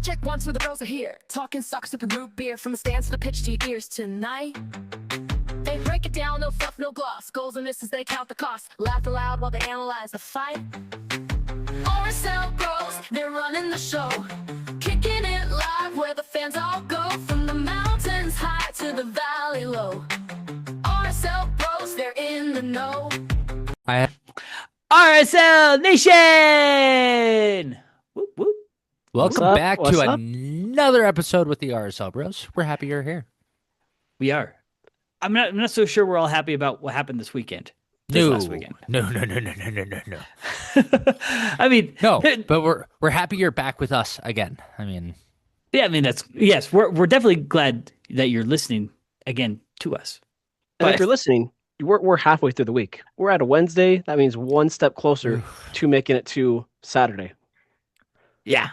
Check once where the bros are here. Talking soccer, sipping root beer. From the stands to the pitch to your ears tonight. They break it down, no fluff, no gloss. Goals and misses, they count the cost. Laugh aloud while they analyze the fight. RSL bros, they're running the show. Kicking it live where the fans all go. From the mountains high to the valley low. RSL bros, they're in the know. RSL Nation! Whoop, whoop. Welcome back to another episode with the RSL Bros. We're happy you're here. We are. I'm not so sure we're all happy about what happened this weekend. Last weekend. No. I mean, no, but we're happy you're back with us again. Yes, we're definitely glad that you're listening again to us. And if you're listening, we're halfway through the week. We're at a Wednesday. That means one step closer to making it to Saturday. Yeah.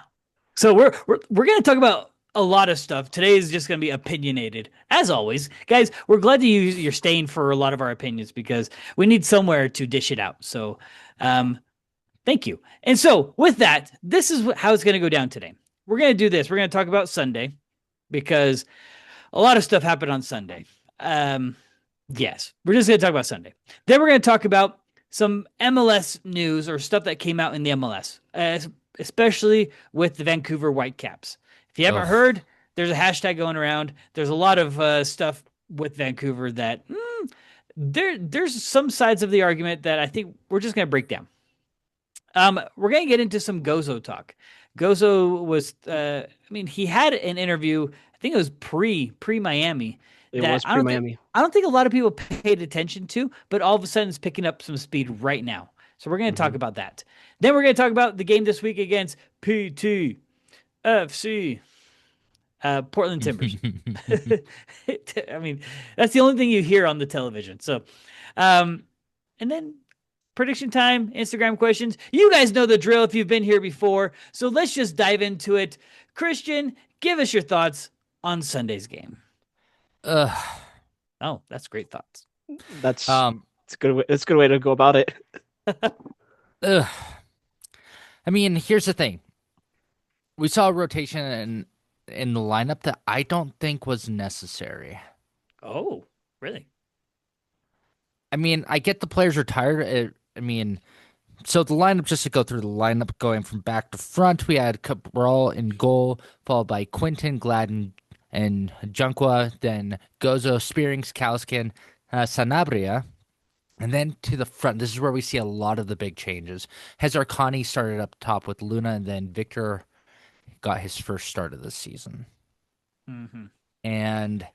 So we're going to talk about a lot of stuff. Today is just going to be opinionated, as always. Guys, we're glad that you're staying for a lot of our opinions because we need somewhere to dish it out. So thank you. And so with that, this is how it's going to go down today. We're going to do this. We're going to talk about Sunday because a lot of stuff happened on Sunday. Yes, we're just going to talk about Sunday. Then we're going to talk about some MLS news or stuff that came out in the MLS, especially with the Vancouver Whitecaps. If you haven't heard, there's a hashtag going around. There's a lot of stuff with Vancouver that there's some sides of the argument that I think we're just going to break down. We're going to get into some Gozo talk. Gozo was, he had an interview. I think it was pre-Miami. It was pre-Miami. I don't think a lot of people paid attention to, but all of a sudden it's picking up some speed right now. So we're going to talk about that. Then we're going to talk about the game this week against PTFC, Portland Timbers. I mean, that's the only thing you hear on the television. So, and then prediction time, Instagram questions. You guys know the drill if you've been here before. So let's just dive into it. Christian, give us your thoughts on Sunday's game. Oh, that's great thoughts. That's it's good. It's a good way to go about it. I mean, here's the thing. We saw a rotation in the lineup that I don't think was necessary. Oh, really? I mean, I get the players are tired. So the lineup, just to go through the lineup going from back to front, we had Cabral in goal, followed by Quinton, Gladden, and Junkwa, then Gozo, Spearings, Kauskin, Sanabria. And then to the front, this is where we see a lot of the big changes. Hezarkhani started up top with Luna, and then Victor got his first start of the season. Mm-hmm. And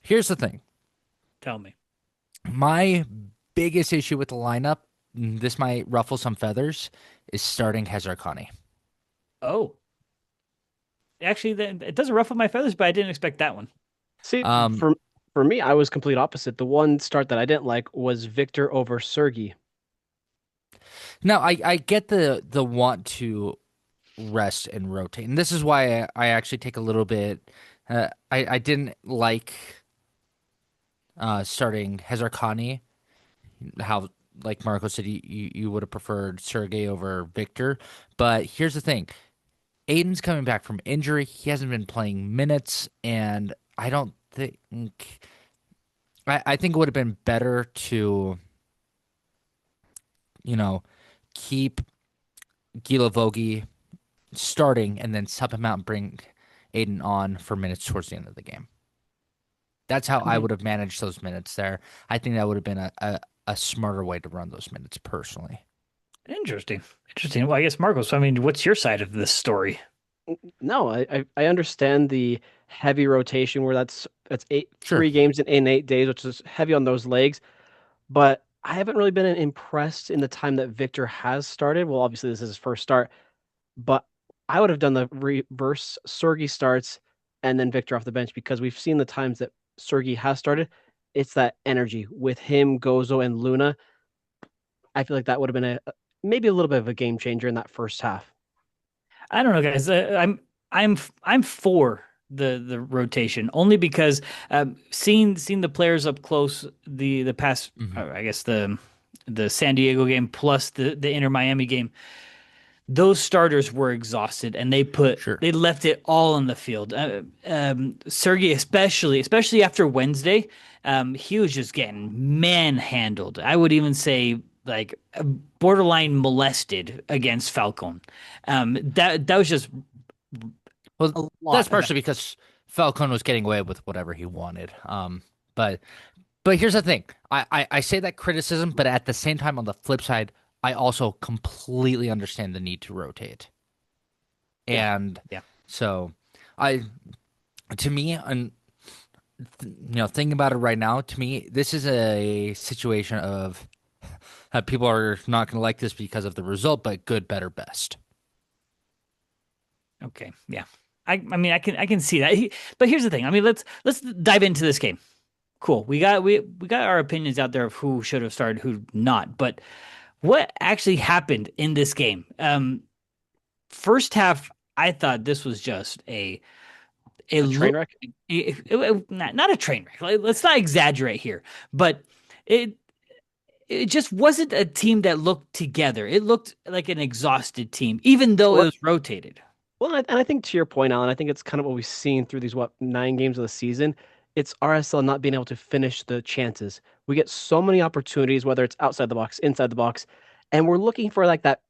here's the thing. Tell me. My biggest issue with the lineup, this might ruffle some feathers, is starting Hezarkhani. Oh. Actually, it doesn't ruffle my feathers, but I didn't expect that one. See, for me, I was complete opposite. The one start that I didn't like was Victor over Sergey. Now, I get the want to rest and rotate, and this is why I actually take a little bit. I didn't like starting Hezarkhani. How, like Marco said, you would have preferred Sergey over Victor, but here's the thing. Aiden's coming back from injury. He hasn't been playing minutes, and I don't think I think it would have been better to, keep Gilavogi starting and then sub him out and bring Aiden on for minutes towards the end of the game. That's how I would have managed those minutes there. I think that would have been a smarter way to run those minutes personally. Interesting. Well, I guess, Marcos, what's your side of this story? No, I understand the heavy rotation where that's Sure. 3 games in 8 days, which is heavy on those legs. But I haven't really been impressed in the time that Victor has started. Well, obviously this is his first start, but I would have done the reverse. Sergey starts and then Victor off the bench, because we've seen the times that Sergey has started. It's that energy with him, Gozo, and Luna. I feel like that would have been maybe a little bit of a game changer in that first half. I don't know, guys. I'm for the rotation only because seeing the players up close the past I guess the San Diego game plus the Inter Miami game, those starters were exhausted and Sure. they left it all on the field. Sergey, especially after Wednesday, he was just getting manhandled. I would even say like borderline molested against Falcon. That was just Well, a that's lot of partially because Falcon was getting away with whatever he wanted. But here's the thing. I say that criticism, but at the same time, on the flip side, I also completely understand the need to rotate. yeah, And yeah. so I to me, and thinking about it right now, to me, this is a situation of people are not going to like this because of the result, but good, better, best. Okay, yeah. I mean I can see that. But here's the thing. I mean let's dive into this game. Cool. We got our opinions out there of who should have started, who not. But what actually happened in this game? First half, I thought this was just a A train look, wreck. not a train wreck. Let's not exaggerate here, but it it just wasn't a team that looked together. It looked like an exhausted team, even though it Well, was rotated. and I think to your point, Alan, I think it's kind of what we've seen through these 9 games of the season. It's RSL not being able to finish the chances. We get so many opportunities, whether it's outside the box, inside the box, and we're looking for like that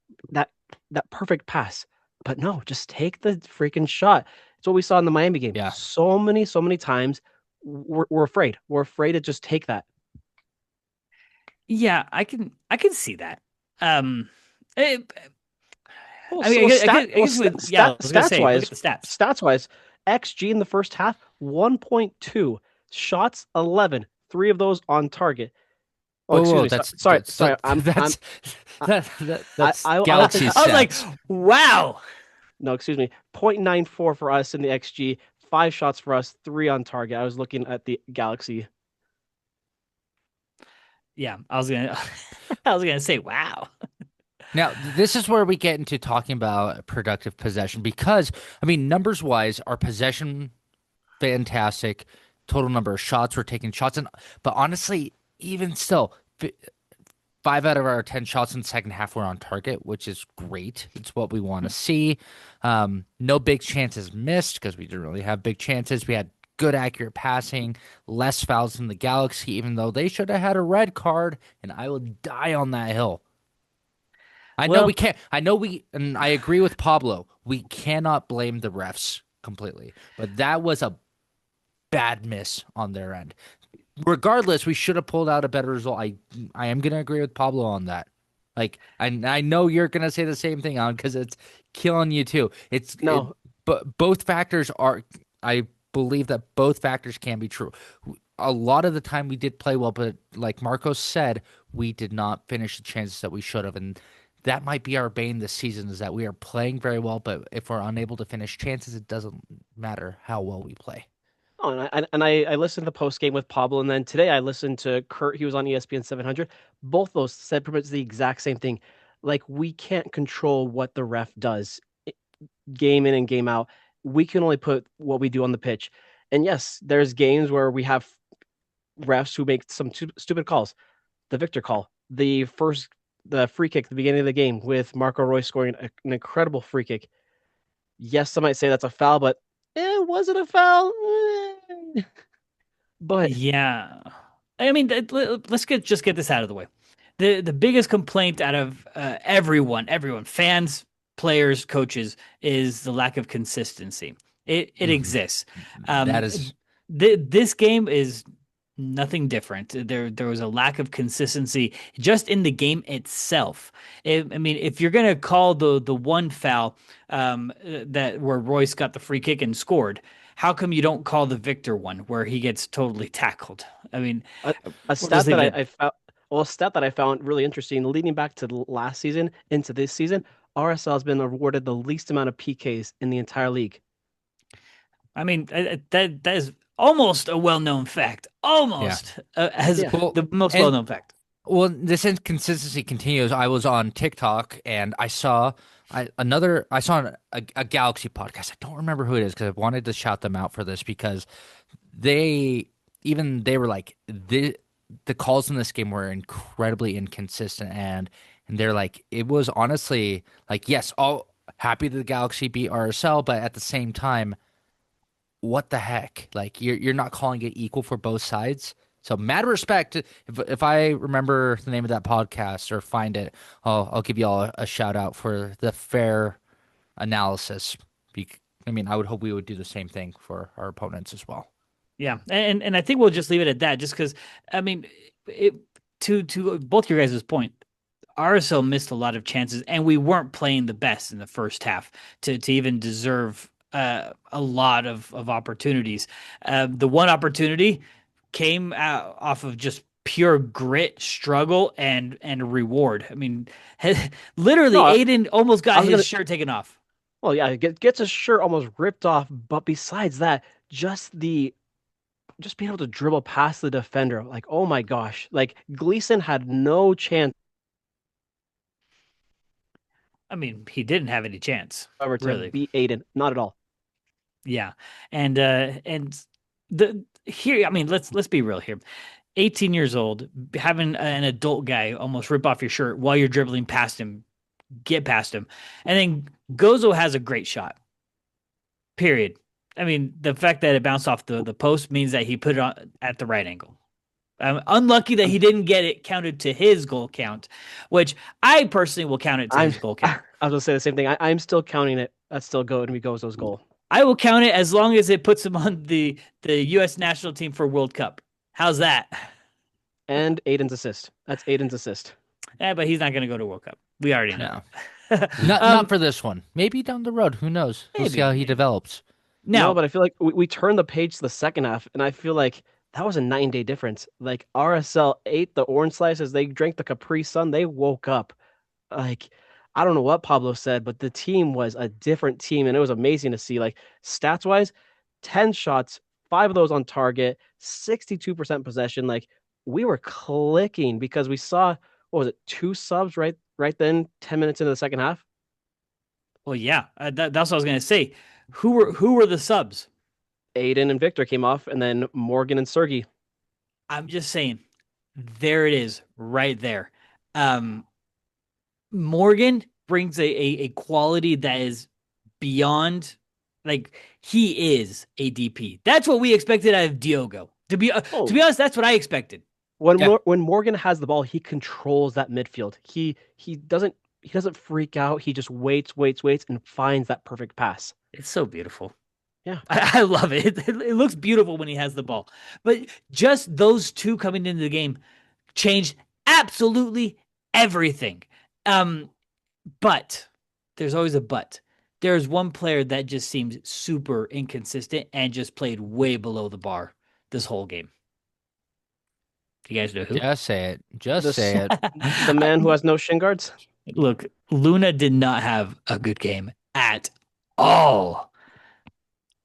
that perfect pass. But no, just take the freaking shot. It's what we saw in the Miami game. Yeah. So many times we're afraid. We're afraid to just take that. Yeah, I can see that. Um, it, Well, I mean, I guess yeah, I was gonna stats say, look at wise, the stats. XG in the first half 1.2, shots 11, three of those on target. Oh, Whoa, excuse whoa, me. that's Sorry. I'm I, that's I will Galaxy take I was like, stats. wow. no, excuse me. 0.94 for us in the XG, 5 shots for us, 3 on target. I was looking at the Galaxy. Yeah, I was gonna I was gonna say, wow. Now, this is where we get into talking about productive possession because, I mean, numbers wise, our possession fantastic, total number of shots we're taking shots, and but honestly, even still, 5 out of our 10 shots in the second half were on target, which is great. It's what we want to see. No big chances missed because we didn't really have big chances. We had good accurate passing, less fouls than the Galaxy, even though they should have had a red card, and I will die on that hill. I know we Well, can't. I know we, and I agree with Pablo. We cannot blame the refs completely, but that was a bad miss on their end. Regardless, we should have pulled out a better result. I am gonna agree with Pablo on that. Like, I know you're gonna say the same thing on because it's killing you too. No, But both factors are. I believe that both factors can be true. A lot of the time we did play well, but like Marcos said, we did not finish the chances that we should have, and that might be our bane this season is that we are playing very well, but if we're unable to finish chances, it doesn't matter how well we play. oh, and I listened to the post game with Pablo, and then today I listened to Kurt. He was on ESPN 700. Both those said pretty much the exact same thing. Like we can't control what the ref does, game in and game out. We can only put what we do on the pitch. And yes, there's games where we have refs who make some stupid calls. The Victor call, the free kick at the beginning of the game with Marco Roy scoring an incredible free kick. Yes, some might say that's a foul, but was it a foul? But yeah. I mean, let's just get this out of the way. The biggest complaint out of everyone, fans, players, coaches, is the lack of consistency. It hmm exists. That Um, is this game is nothing different. There was a lack of consistency just in the game itself. I mean, if you're gonna call the one foul that where Royce got the free kick and scored, how come you don't call the Victor one where he gets totally tackled? I mean, a, a we're just stat that leaving it. I found, well, a stat that I found really interesting, leading back to last season into this season, RSL has been awarded the least amount of PKs in the entire league. I mean, that is almost a well-known fact. yeah. Almost as Yeah. Well, the most and well-known fact. well, this inconsistency continues. I was on TikTok and I saw a Galaxy podcast. I don't remember who it is because I wanted to shout them out for this because they they were like the calls in this game were incredibly inconsistent, and they're like it was honestly like yes, all happy that the Galaxy beat RSL, but at the same time, what the heck? Like you're not calling it equal for both sides. So mad respect. If I remember the name of that podcast or find it, I'll give you all a shout out for the fair analysis. I mean, I would hope we would do the same thing for our opponents as well. Yeah, and I think we'll just leave it at that, just because I mean, it to both your guys' point, RSL missed a lot of chances, and we weren't playing the best in the first half to even deserve a lot of opportunities. The one opportunity came out off of just pure grit, struggle, and reward. I mean, literally, No, Aiden almost I got was his gonna. shirt taken off. Well, yeah, gets his shirt almost ripped off. But besides that, just being able to dribble past the defender, like oh my gosh, like Gleason had no chance I mean, he didn't have any chance, ever to really. beat Aiden, not at all. Yeah, and the here, I mean, let's be real here. 18 years old, having an adult guy almost rip off your shirt while you're dribbling past him, get past him, and then Gozo has a great shot. Period. I mean, the fact that it bounced off the post means that he put it on at the right angle. Unlucky that he didn't get it counted to his goal count, which I personally will count it to I'm his goal I count. was gonna say the same thing. I'm still counting it. That's still going to be Gozo's goal. I will count it as long as it puts him on the U.S. national team for World Cup. How's that? And Aiden's assist. That's Aiden's assist. Yeah, but he's not going to go to World Cup. We already know. No, not for this one. Maybe down the road. Who knows? We'll see how he Maybe. develops. No, Now, but I feel like we turned the page to the second half, and I feel like that was a 9-day difference. Like RSL ate the orange slices, they drank the Capri Sun, they woke up. Like I don't know what Pablo said, but the team was a different team, and it was amazing to see. Like stats wise, 10 shots, 5 of those on target, 62% possession. Like we were clicking because we saw what was it, 2 subs right then, 10 minutes into the second half. well, yeah, that's what I was going to say. Who were the subs? Aiden and Victor came off, and then Morgan and Sergey. I'm just saying, there it is, right there. Um, Morgan brings a quality that is beyond, like he is a DP. That's what we expected out of Diogo. To be honest, that's what I expected. Yeah. When Morgan has the ball, he controls that midfield. He doesn't freak out. He just waits, and finds that perfect pass. It's so beautiful. Yeah. I love it. It looks beautiful when he has the ball. But just those two coming into the game changed absolutely everything. But there's always a but. There's one player that just seems super inconsistent and just played way below the bar this whole game. You guys know who? Just say it. Just The say it. the man who has no shin guards. Look, Luna did not have a good game at all.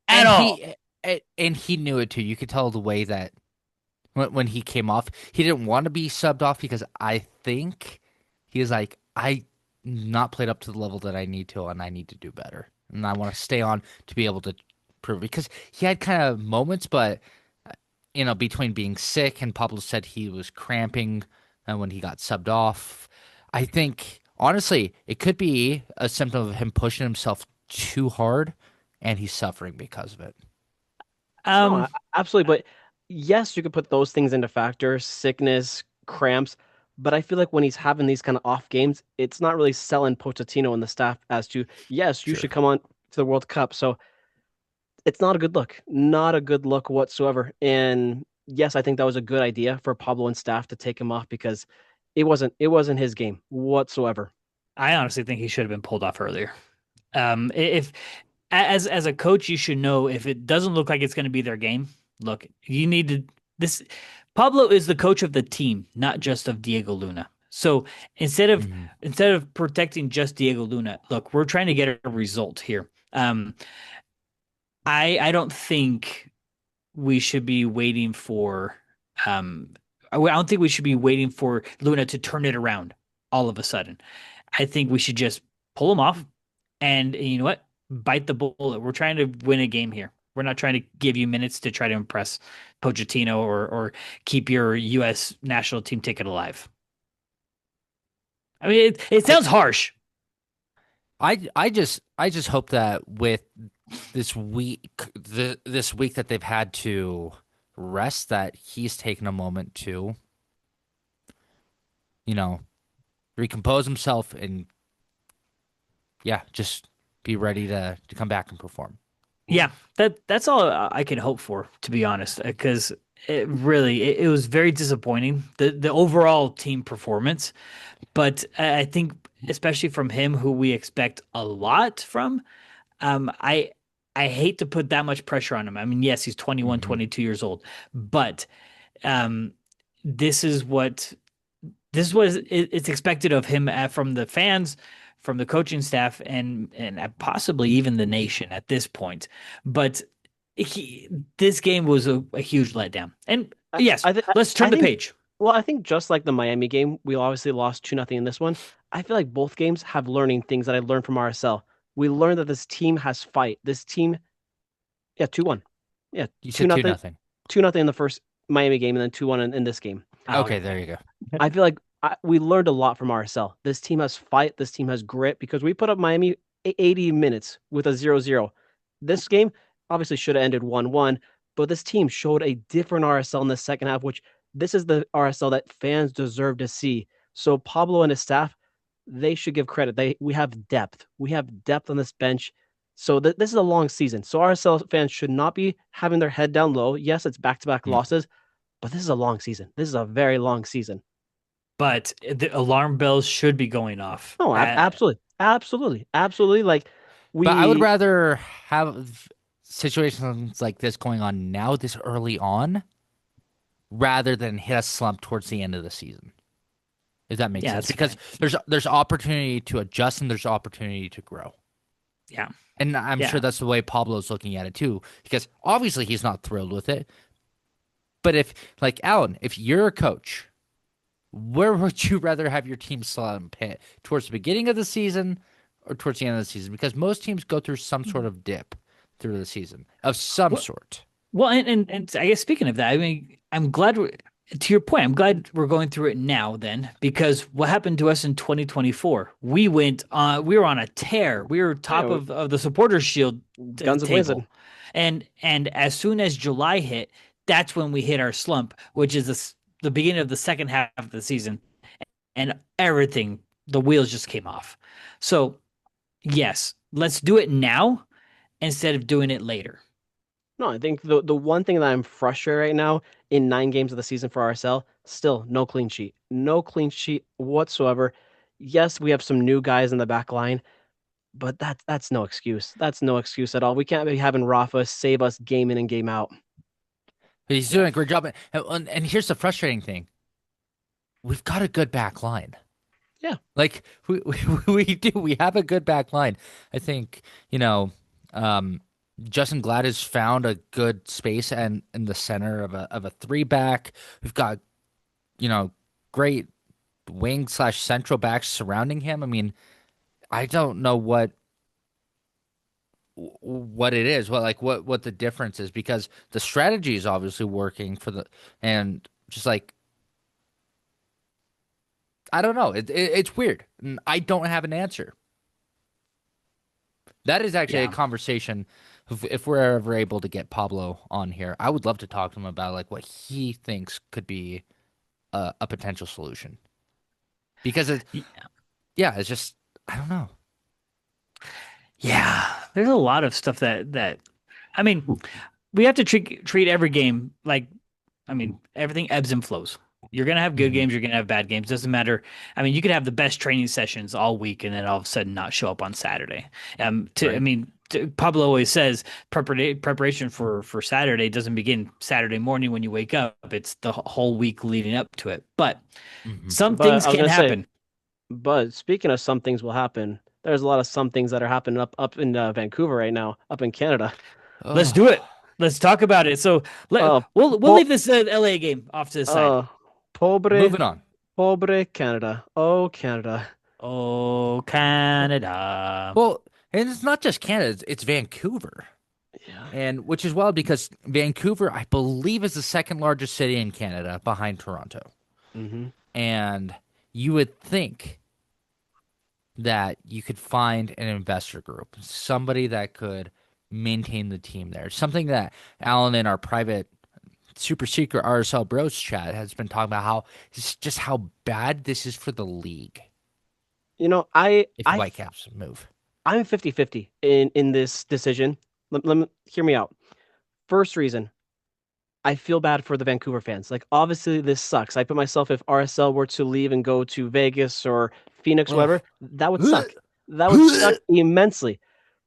At And all. he knew it too. You could tell the way that when he came off, he didn't want to be subbed off because I think he was like, I not played up to the level that I need to, and I need to do better, and I want to stay on to be able to prove it. Because he had kind of moments, but between being sick and Pablo said he was cramping, and when he got subbed off, I think honestly it could be a symptom of him pushing himself too hard, and he's suffering because of it. No, Um, absolutely. But yes, you could put those things into factor, sickness, cramps. But I feel like when he's having these kind of off games, it's not really selling Pochettino and the staff as to, yes, you Sure. should come on to the World Cup. So it's not a good look. Not a good look whatsoever. And yes, I think that was a good idea for Pablo and staff to take him off because it wasn't his game whatsoever. I honestly think he should have been pulled off earlier. If as a coach, you should know if it doesn't look like it's going to be their game. Look, you need to this. Pablo is the coach of the team, not just of Diego Luna. So instead of Mhm. instead of protecting just Diego Luna, look, we're trying to get a result here. I don't think we should be waiting for I don't think we should be waiting for Luna to turn it around all of a sudden. I think we should just pull him off and you know what? Bite the bullet. We're trying to win a game here. We're not trying to give you minutes to try to impress Pochettino or keep your U.S. national team ticket alive. I mean, it I, sounds harsh. I just hope that with this week that they've had to rest, that he's taken a moment to, you know, recompose himself and yeah, just be ready to come back and perform. Yeah, that's all I can hope for, to be honest, because it was very disappointing the overall team performance. But I think especially from him, who we expect a lot from, um, I I hate to put that much pressure on him. I mean, yes, he's 21, Hmm. 22 years old, but um, this is what this was it's expected of him from the fans, from the coaching staff, and possibly even the nation at this point. But he, this game was a huge letdown. And I, yes, I, th- let's turn I the think. page. Well, I think just like the Miami game, we obviously lost 2-0 in this one. I feel like both games have learning things that I learned from RSL. We learned that this team has fight. This team, yeah, 2-1. Yeah, You 2 said two nothing, nothing. 2-0 in the first Miami game and then 2-1 in this game. Oh, Okay, okay. there you go. I feel like we learned a lot from RSL. This team has fight. This team has grit because we put up Miami 80 minutes with a 0-0. This game obviously should have ended 1-1, but this team showed a different RSL in the second half, which this is the RSL that fans deserve to see. So Pablo and his staff, they should give credit. We have depth. We have depth on this bench. So this is a long season. So RSL fans should not be having their head down low. Yes, it's back-to-back Mm. losses, but this is a long season. This is a very long season. But the alarm bells should be going off. No, absolutely, absolutely, absolutely. Like But I would we, rather have situations like this going on now, this early on, rather than hit a slump towards the end of the season. If that makes Yeah, sense, that's because fine. there's opportunity to adjust and there's opportunity to grow. Yeah, And I'm sure yeah. that's the way Pablo's looking at it too, because obviously he's not thrilled with it. But if, like Alan, if you're a coach, where would you rather have your team slump hit? Towards the beginning of the season or towards the end of the season? Because most teams go through some sort of dip through the season of some Well, sort. well, and I guess speaking of that, I mean, I'm glad to your point, I'm glad we're going through it now then, because what happened to us in 2024? We were on a tear. We were yeah, top of the supporters shield guns a blazing. table. And as soon as July hit, that's when we hit our slump, which is the beginning of the second half of the season, and everything, the wheels just came off. So, yes, let's do it now instead of doing it later. No, I think the one thing that I'm frustrated right now in 9 games of the season for RSL, still no clean sheet, no clean sheet whatsoever. Yes, we have some new guys in the back line, but that's no excuse. That's no excuse at all. We can't be having Rafa save us game in and game out. But he's doing Yeah. a great job. And here's the frustrating thing: we've got a good back line. Yeah, Like we do. We have a good back line. I think, you know, um, Justin Glad has found a good space and in the center of a three back. We've got, you know, great wing slash central backs surrounding him. I mean, I don't know what it is, what the difference is, because the strategy is obviously working for the and just like I don't know. It's weird. And I don't have an answer. That is actually a Yeah. conversation. If we're ever able to get Pablo on here, I would love to talk to him about like what he thinks could be a potential solution. Because yeah, it's just I don't know. Yeah, there's a lot of stuff that I mean, we have to treat every game like I mean, everything ebbs and flows. You're gonna have good Hmm. games, you're gonna have bad games. Doesn't matter. I mean, you could have the best training sessions all week and then all of a sudden not show up on Saturday. I Right. mean, Pablo always says preparation for Saturday doesn't begin Saturday morning when you wake up. It's the whole week leading up to it. But Hmm. some but things I was can gonna say, happen. but speaking of some things will happen, there's a lot of some things that are happening up in Vancouver right now, up in Canada. Let's Oh, do it. Let's talk about it. So Uh, we'll po- leave this LA game off to the side. uh, pobre, moving on. pobre Canada. Oh, Canada. Oh, Canada. Well, and it's not just Canada; it's Vancouver. Yeah, And which is wild because Vancouver, I believe, is the second largest city in Canada behind Toronto. Hmm. And you would think that you could find an investor group, somebody that could maintain the team there. Something that Alan in our private super secret RSL Bros chat has been talking about how bad this is for the league You know, I if the I Whitecaps move. I'm 50-50 in this decision. Let me hear me out. First reason, I feel bad for the Vancouver fans. Like, obviously, this sucks. I put myself, if RSL were to leave and go to Vegas or Phoenix, Oh. whatever, that would suck. That would suck immensely.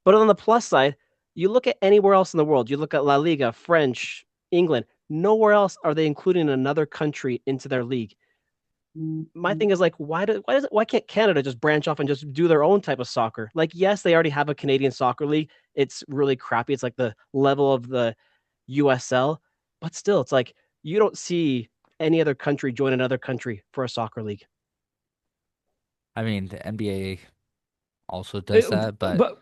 But on the plus side, you look at anywhere else in the world, you look at La Liga, French, England, nowhere else are they including another country into their league. My thing is like, why can't Canada just branch off and just do their own type of soccer? Like, yes, they already have a Canadian soccer league. It's really crappy. It's like the level of the USL, but still, it's like you don't see any other country join another country for a soccer league. I mean, the NBA also does that, but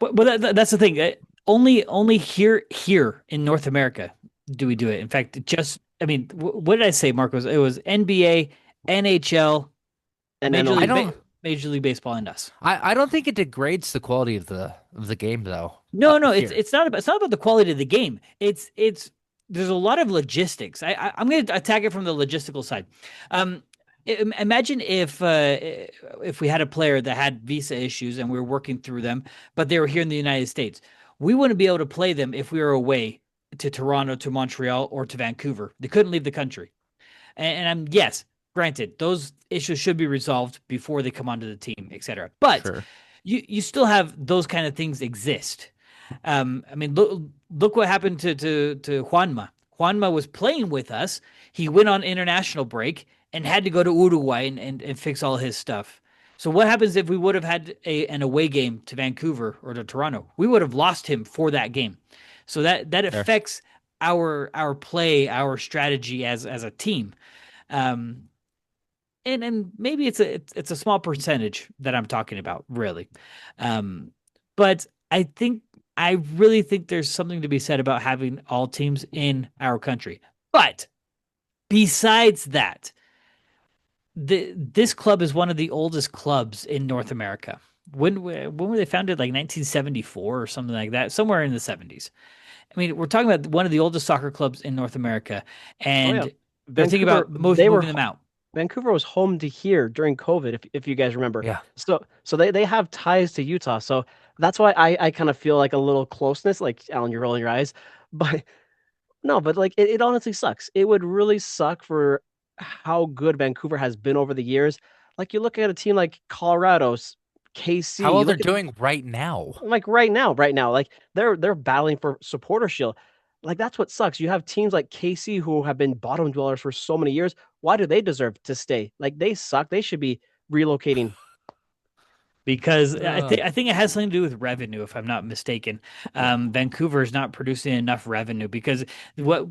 That's the thing. Only here in North America do we do it. In fact, just I mean, what did I say, Marcos? It was NBA, NHL, And then only Major League Baseball, and us. I don't think it degrades the quality of the game though. No, Here. it's not about the quality of the game. It's there's a lot of logistics. I'm going to attack it from the logistical side. Imagine if we had a player that had visa issues and we were working through them, but they were here in the United States. We wouldn't be able to play them if we were away to Toronto, to Montreal, or to Vancouver. They couldn't leave the country. And I'm yes, granted, those issues should be resolved before they come onto the team, etc. But Sure. you still have those kind of things exist. I mean, look what happened to Juanma. Juanma was playing with us. He went on international break and had to go to Uruguay and fix all his stuff. So what happens if we would have had an away game to Vancouver or to Toronto? We would have lost him for that game. So that Fair. affects our play, our strategy as a team. Um, and maybe it's a small percentage that I'm talking about, really. But I really think there's something to be said about having all teams in our country. But besides that, this club is one of the oldest clubs in North America. When were they founded? Like 1974 or something like that, somewhere in the 70s. I mean, we're talking about one of the oldest soccer clubs in North America, oh yeah, and they're thinking Vancouver. about moving them out. Vancouver was home to here during COVID, if you guys remember. Yeah. So they have ties to Utah. So that's why I kind of feel like a little closeness. Like, Alan, you're rolling your eyes, but no, but like it honestly sucks. It would really suck for how good Vancouver has been over the years. Like, you look at a team like Colorado's, KC. How well You they're look at doing right now. like right now, like they're battling for supporter shield. Like, that's what sucks. You have teams like KC who have been bottom dwellers for so many years. Why do they deserve to stay? Like, they suck. They should be relocating. Because Ugh. I think it has something to do with revenue, if I'm not mistaken. Vancouver is not producing enough revenue because what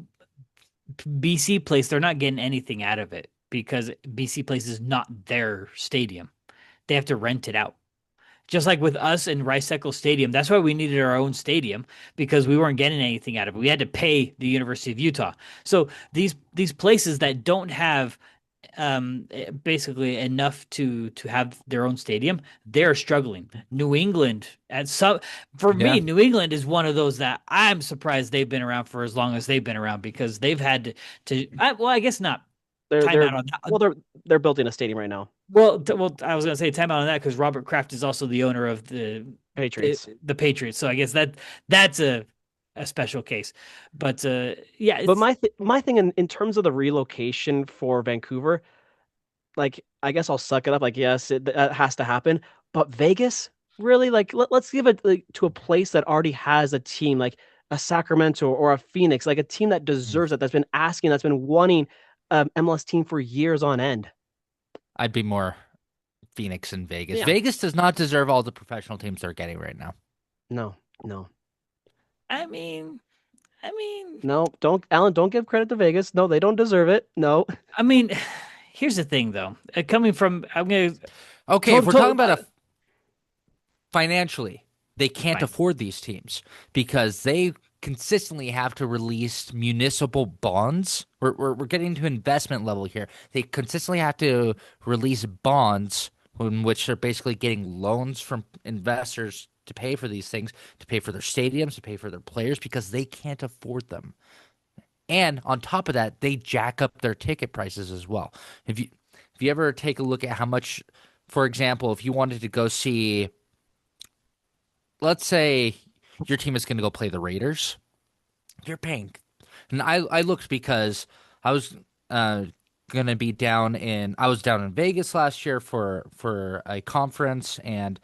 BC Place, they're not getting anything out of it because BC Place is not their stadium. They have to rent it out. Just like with us in Rice Eccles Stadium, that's why we needed our own stadium because we weren't getting anything out of it. We had to pay the University of Utah. So these places that don't have basically enough to have their own stadium, they're struggling. New England at some for Yeah. me, New England is one of those that I'm surprised they've been around for as long as they've been around because they've had well, I guess not They're time they're out on that. well, they're building a stadium right now. Well, I was gonna say time out on that because Robert Kraft is also the owner of Patriots. the Patriots, so I guess that's a special case. But yeah, But it's my thing in terms of the relocation for Vancouver, like, I guess I'll suck it up. Like, yes, that has to happen. But Vegas, really, like, let's give it like, to a place that already has a team, like a Sacramento or a Phoenix, like a team that deserves it, that's been asking, that's been wanting MLS team for years on end. I'd be more Phoenix and Vegas. Yeah. Vegas does not deserve all the professional teams they're getting right now. No, no, I mean, I mean, no. Don't, Alan, don't give credit to Vegas. No, they don't deserve it. No. I mean, here's the thing though. Coming from I'm gonna Okay, if we're talking about financially, they can't Fine. afford these teams because they consistently have to release municipal bonds. We're getting to investment level here. They consistently have to release bonds in which they're basically getting loans from investors to pay for these things, to pay for their stadiums, to pay for their players because they can't afford them. And on top of that, they jack up their ticket prices as well. If you ever take a look at how much, for example, if you wanted to go see, let's say your team is going to go play the Raiders, you're paying. And I looked because I was gonna be I was down in Vegas last year for a conference, and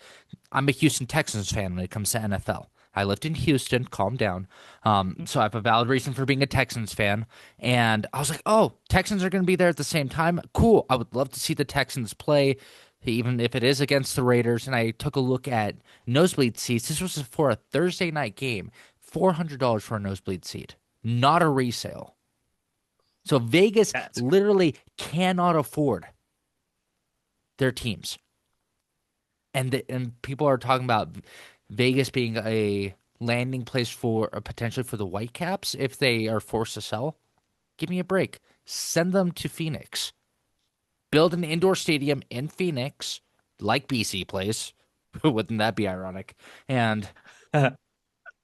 I'm a Houston Texans fan when it comes to NFL. I lived in Houston, calm down. So I have a valid reason for being a Texans fan. And I was like, oh, Texans are going to be there at the same time. Cool. I would love to see the Texans play, even if it is against the Raiders. And I took a look at nosebleed seats. This was for a Thursday night game, $400 for a nosebleed seat, not a resale. So Vegas That's literally cannot afford their teams. And people are talking about Vegas being a landing place for potentially for the Whitecaps if they are forced to sell. Give me a break. Send them to Phoenix. Build an indoor stadium in Phoenix, like BC plays. Wouldn't that be ironic? And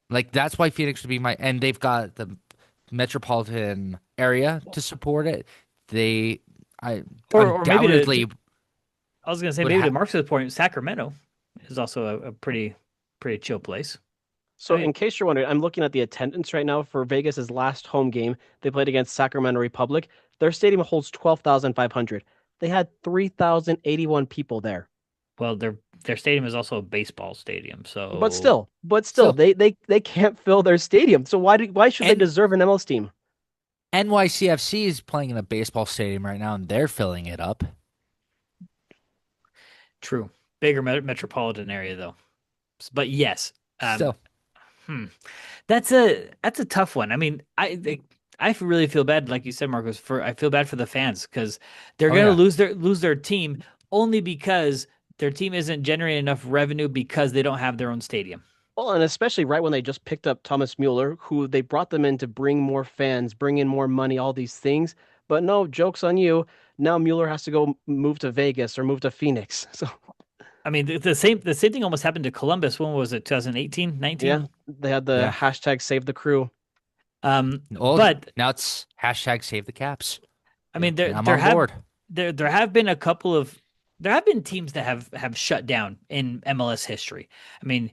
like that's why Phoenix would be and they've got the metropolitan area to support it. I or maybe undoubtedly I was gonna say would maybe to have. Mark's point, Sacramento is also a pretty chill place. So, in case you're wondering, I'm looking at the attendance right now for Vegas's last home game. They played against Sacramento Republic. Their stadium holds 12,500. They had 3,081 people there. Well, their stadium is also a baseball stadium, But so still, but still, So they can't fill their stadium. So why should they and deserve an MLS team? NYCFC is playing in a baseball stadium right now, and they're filling it up. true. Bigger metropolitan area though. But yes, Still, hmm. That's a tough one. I mean, I really feel bad, like you said, Marcos. I feel bad for the fans because they're oh gonna yeah, lose their team only because their team isn't generating enough revenue because they don't have their own stadium. Well, and especially right when they just picked up Thomas Mueller, who they brought them in to bring more fans, bring in more money, all these things. But no, joke's on you. Now Mueller has to go move to Vegas or move to Phoenix. So I mean, the same thing almost happened to Columbus. When was it? 2018, yeah, 19? they had the yeah. hashtag save the crew. Well, But now it's hashtag save the caps. I mean, And I'm on board. there have been a couple of there have been teams that have shut down in MLS history. I mean,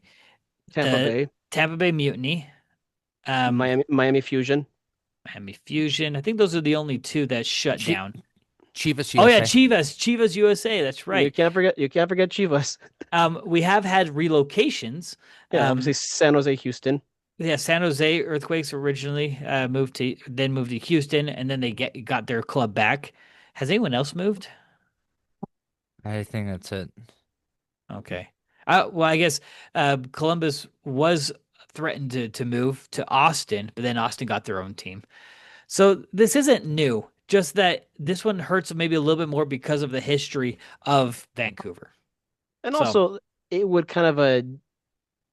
Tampa the Bay, Tampa Bay Mutiny, um, Miami Fusion. Miami Fusion. I think those are the only two that shut Chi- down. Chivas Oh yeah, USA. Chivas USA. That's right. You can't forget Chivas. We have had relocations. Yeah, obviously Um, San Jose, Houston. yeah, San Jose Earthquakes originally moved to Houston, and then they got their club back. Has anyone else moved? I think that's it. Okay. Well, I guess Columbus was threatened to move to Austin, but then Austin got their own team. So this isn't new, just that this one hurts maybe a little bit more because of the history of Vancouver. And So also it would kind of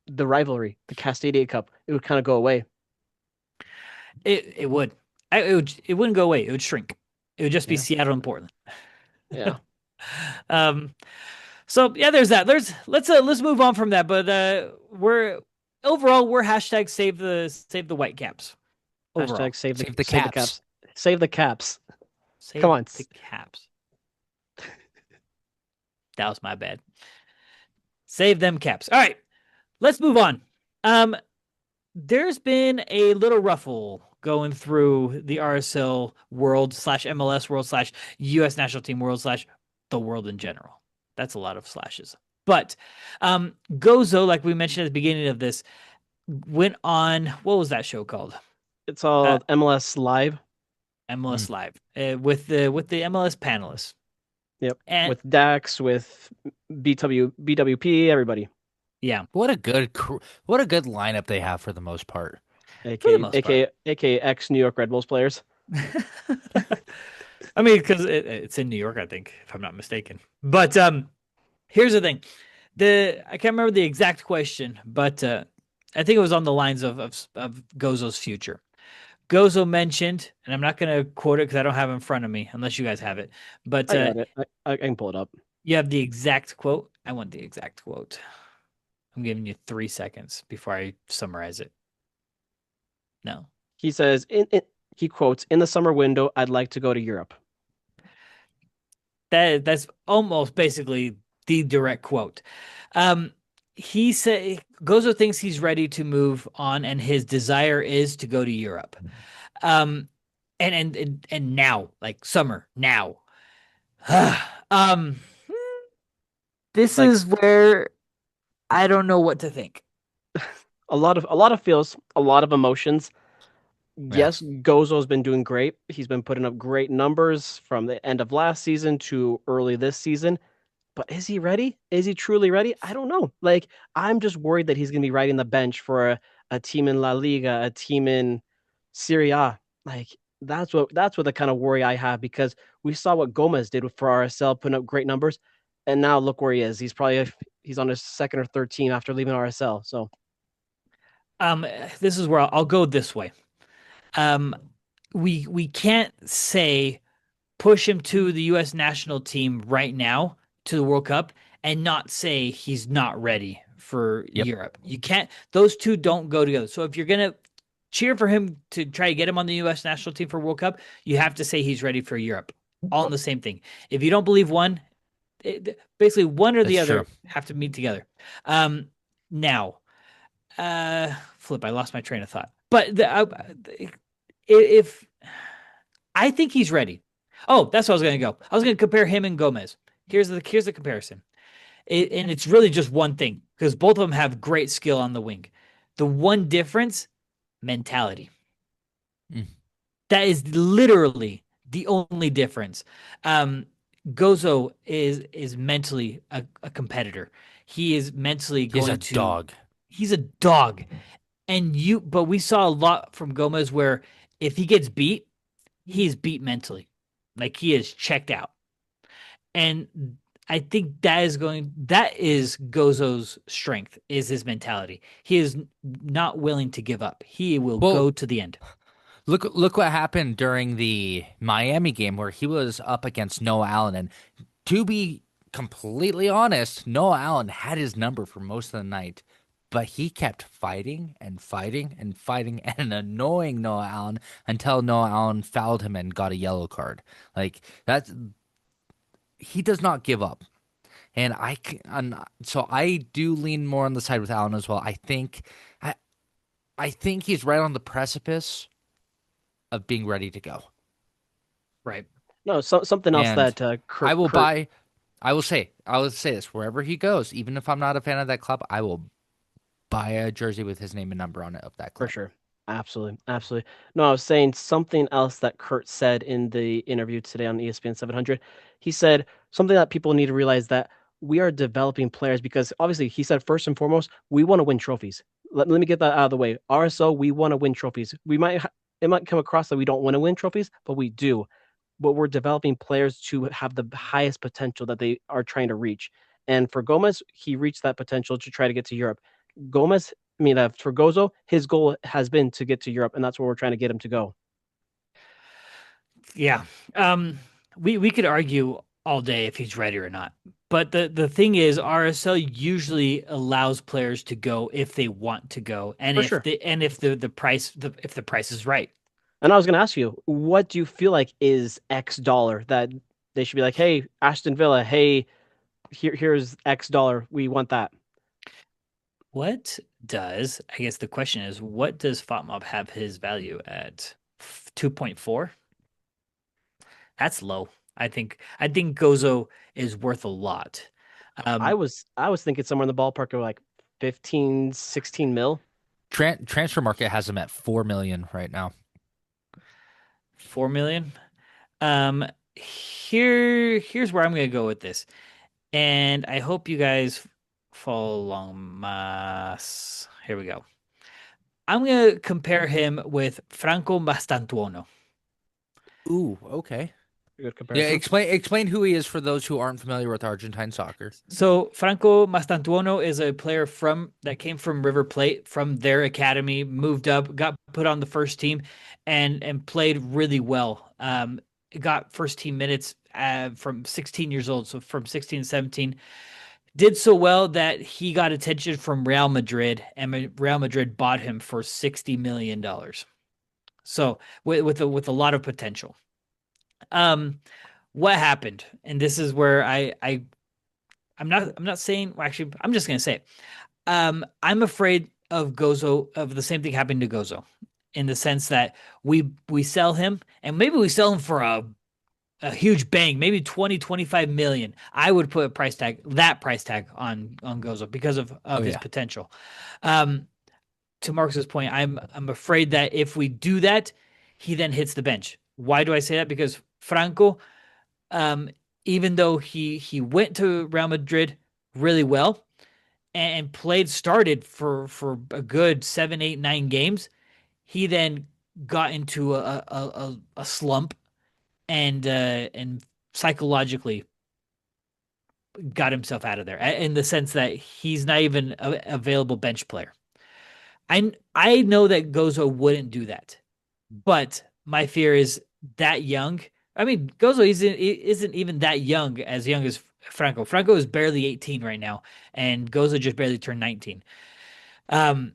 the rivalry, the Cascadia Cup, it would kind of go away. it would. It wouldn't go away. It would shrink. It would just be Yeah. Seattle and Portland. Yeah. Um, so yeah, there's that. Let's move on from that. But we're hashtag save the Whitecaps. Overall, Hashtag Save the save the caps. caps. Save the caps. save Come on. the Caps. That was my bad. Save them Caps. All right, let's move on. There's been a little ruffle going through the RSL world slash MLS world slash US national team world slash the world in general. That's a lot of slashes. But Gozo, like we mentioned at the beginning of this, went on, what was that show called? It's all MLS Live. MLS Live with the MLS panelists. Yep. And With Dax, with BWP, everybody. yeah, What a good lineup they have for the most part. for the most part. AKA ex New York Red Bulls players. I mean, because it's in New York, I think, if I'm not mistaken. But here's the thing: I can't remember the exact question, but I think it was on the lines of Gozo's future. Gozo mentioned, and I'm not going to quote it because I don't have it in front of me, unless you guys have it. But I got it. I can pull it up. you have the exact quote. I want the exact quote. I'm giving you 3 seconds before I summarize it. No. He says, he quotes, "In the summer window, I'd like to go to Europe." That's almost basically the direct quote. Um, he said Gozo thinks he's ready to move on, and his desire is to go to Europe. Um, and now, like summer now. um, this Like is where I don't know what to think. a lot of feels, a lot of emotions. Yeah. Yes, Gozo's been doing great. He's been putting up great numbers from the end of last season to early this season. But is he ready? Is he truly ready? I don't know. Like, I'm just worried that he's going to be riding the bench for a team in La Liga, a team in Serie A. Like, that's what the kind of worry I have, because we saw what Gomez did for RSL, putting up great numbers, and now look where he is. He's on his second or third team after leaving RSL. So Um, this is where I'll go this way. Um, we can't say push him to the U.S. national team right now to the World Cup and not say he's not ready for Yep. Europe. You can't; those two don't go together. So if you're gonna cheer for him to try to get him on the U.S. national team for World Cup, you have to say he's ready for Europe. All in the same thing. If you don't believe one, basically one or the That's other true. have to meet together. Now, flip, I lost my train of thought. But if I think he's ready. Oh, that's what I was going to go. I was going to compare him and Gomez. Here's the comparison. And it's really just one thing because both of them have great skill on the wing. The one difference, mentality. Mm. That is literally the only difference. Um, Gozo is mentally a competitor. He is mentally He's a going to. dog. He's a dog, but we saw a lot from Gomez where if he gets beat, he's beat mentally, like he is checked out. And I think that is Gozo's strength is his mentality. He is not willing to give up. He will Well, go to the end. look what happened during the Miami game where he was up against Noah Allen. And to be completely honest, Noah Allen had his number for most of the night, but he kept fighting and fighting and fighting and annoying Noah Allen until Noah Allen fouled him and got a yellow card. Like that's he does not give up. So I do lean more on the side with Allen as well. I, I think he's right on the precipice of being ready to go. Right. no, something else And that I Kurt, will Kurt buy. I will say this: wherever he goes, even if I'm not a fan of that club, I will buy a jersey with his name and number on it of that For club. sure. Absolutely. Absolutely. No, I was saying something else that Kurt said in the interview today on ESPN 700. He said something that people need to realize, that we are developing players, because obviously he said first and foremost, we want to win trophies. Let me get that out of the way. RSO, we want to win trophies. It might come across that we don't want to win trophies, but we do. But we're developing players to have the highest potential that they are trying to reach. And for Gomez, he reached that potential to try to get to Europe. Gomez, I mean, for Gozo, his goal has been to get to Europe, and that's where we're trying to get him to go. Yeah. Um, we could argue all day if he's ready or not. But the thing is, RSL usually allows players to go if they want to go, and For sure. if the price is right. And I was going to ask you, what do you feel like is X dollar that they should be like, hey, Aston Villa, hey, here's X dollar. We want that. I guess the question is, what does FOTMOB have his value at? 2.4? That's low. I think Gozo is worth a lot. I Um, was I was thinking somewhere in the ballpark of like 15, 16 mil. Transfer market has him at 4 million right now. 4 million. Here's where I'm gonna go with this, and I hope you guys follow along. Here we go. I'm gonna compare him with Franco Mastantuono. Ooh, okay. Good Yeah, comparison. explain who he is for those who aren't familiar with Argentine soccer. So Franco Mastantuono is a player that came from River Plate, from their academy, moved up, got put on the first team, and played really well. Got first team minutes from 16 years old, so from 16 to 17. Did so well that he got attention from Real Madrid, and Real Madrid bought him for $60 million. So with a lot of potential. What happened? And this is where I'm not saying, well, actually, I'm just gonna say it. I'm afraid of Gozo, of the same thing happened to Gozo, in the sense that we sell him, and maybe we sell him for a huge bang, maybe 20-25 million. I would put that price tag on Gozo because of his yeah. potential. To Marcus's point, I'm afraid that if we do that, he then hits the bench. Why do I say that? Because Franco, um, even though he went to Real Madrid really well and started for a good 7, 8, 9 games, he then got into a slump and psychologically got himself out of there, in the sense that he's not even a available bench player. I know that Gozo wouldn't do that, but my fear is that young. I mean, Gozo isn't even that young as Franco. Franco is barely 18 right now, and Gozo just barely turned 19. Um,